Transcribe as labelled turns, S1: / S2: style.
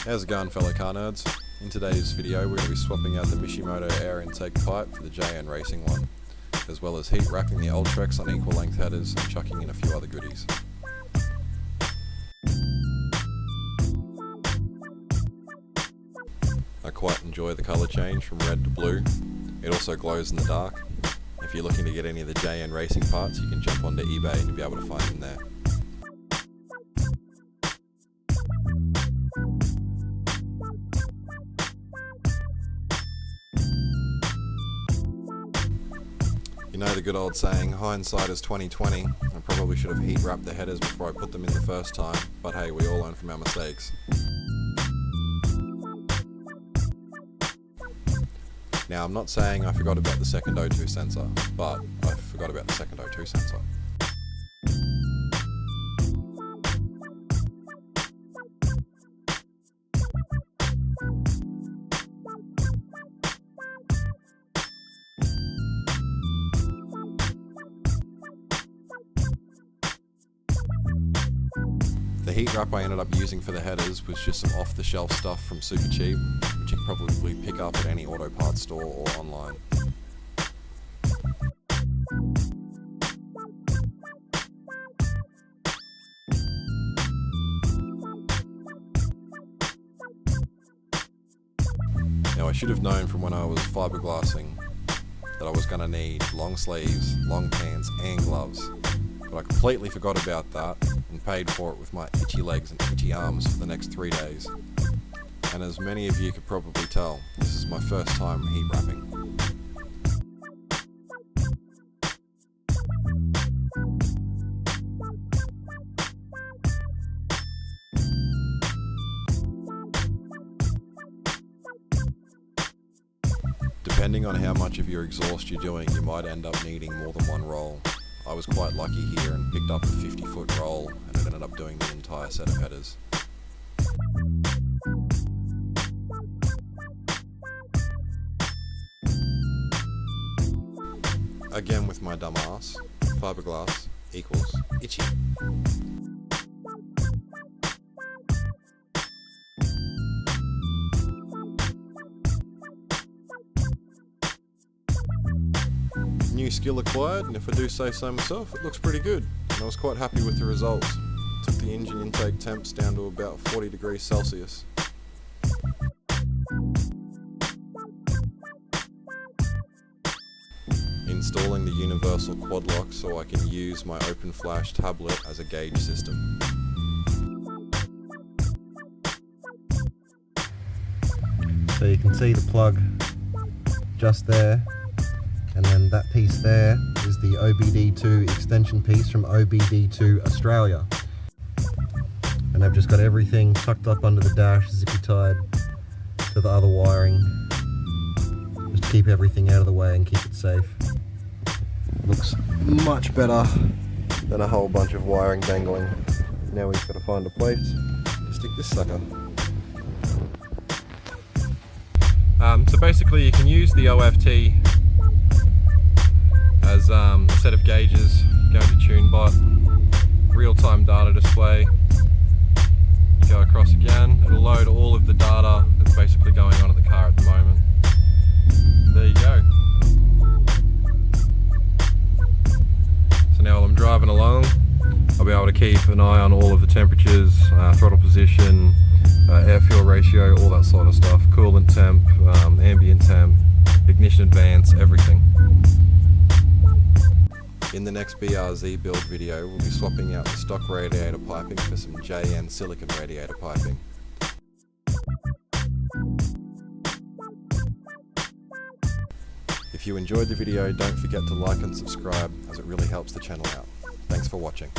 S1: How's it going, fellow car nerds? In today's video we're going to be swapping out the Mishimoto air intake pipe for the JNracing one, as well as heat wrapping the Ultrex on equal length headers and chucking in a few other goodies. I quite enjoy the colour change from red to blue. It also glows in the dark. If you're looking to get any of the JNracing parts, you can jump onto eBay and you'll be able to find them there. You know the good old saying, hindsight is 20/20. I probably should have heat wrapped the headers before I put them in the first time, but hey, we all learn from our mistakes. Now, I'm not saying I forgot about the second O2 sensor, but I forgot about the second O2 sensor. The heat wrap I ended up using for the headers was just some off-the-shelf stuff from Super Cheap, which you can probably pick up at any auto parts store or online. Now, I should have known from when I was fiberglassing that I was going to need long sleeves, long pants and gloves, but I completely forgot about that and paid for it with my itchy legs and itchy arms for the next 3 days. And as many of you could probably tell, this is my first time heat wrapping. Depending on how much of your exhaust you're doing, you might end up needing more than one roll. I was quite lucky here and picked up a 50-foot roll, and it ended up doing the entire set of headers. Again with my dumb ass, fiberglass equals itchy. New skill acquired, and if I do say so myself, it looks pretty good, and I was quite happy with the results. Took the engine intake temps down to about 40 degrees Celsius. Installing the universal quad lock so I can use my open flash tablet as a gauge system.
S2: So you can see the plug just there, and then that piece there is the OBD2 extension piece from OBD2 Australia. And I've just got everything tucked up under the dash, zippy tied to the other wiring. Just keep everything out of the way and keep it safe. Looks much better than a whole bunch of wiring dangling. Now we've got to find a place to stick this sucker.
S1: So basically you can use the OFT as a set of gauges, go to TuneBot, real-time data display, you go across again, it'll load all of the data that's basically going on at the car at the moment. There you go. So now while I'm driving along, I'll be able to keep an eye on all of the temperatures, throttle position, air-fuel ratio, all that sort of stuff, coolant temp, ambient temp, ignition advance, everything. In the next BRZ Build video, we'll be swapping out the stock radiator piping for some JN silicon radiator piping. If you enjoyed the video, don't forget to like and subscribe, as it really helps the channel out. Thanks for watching.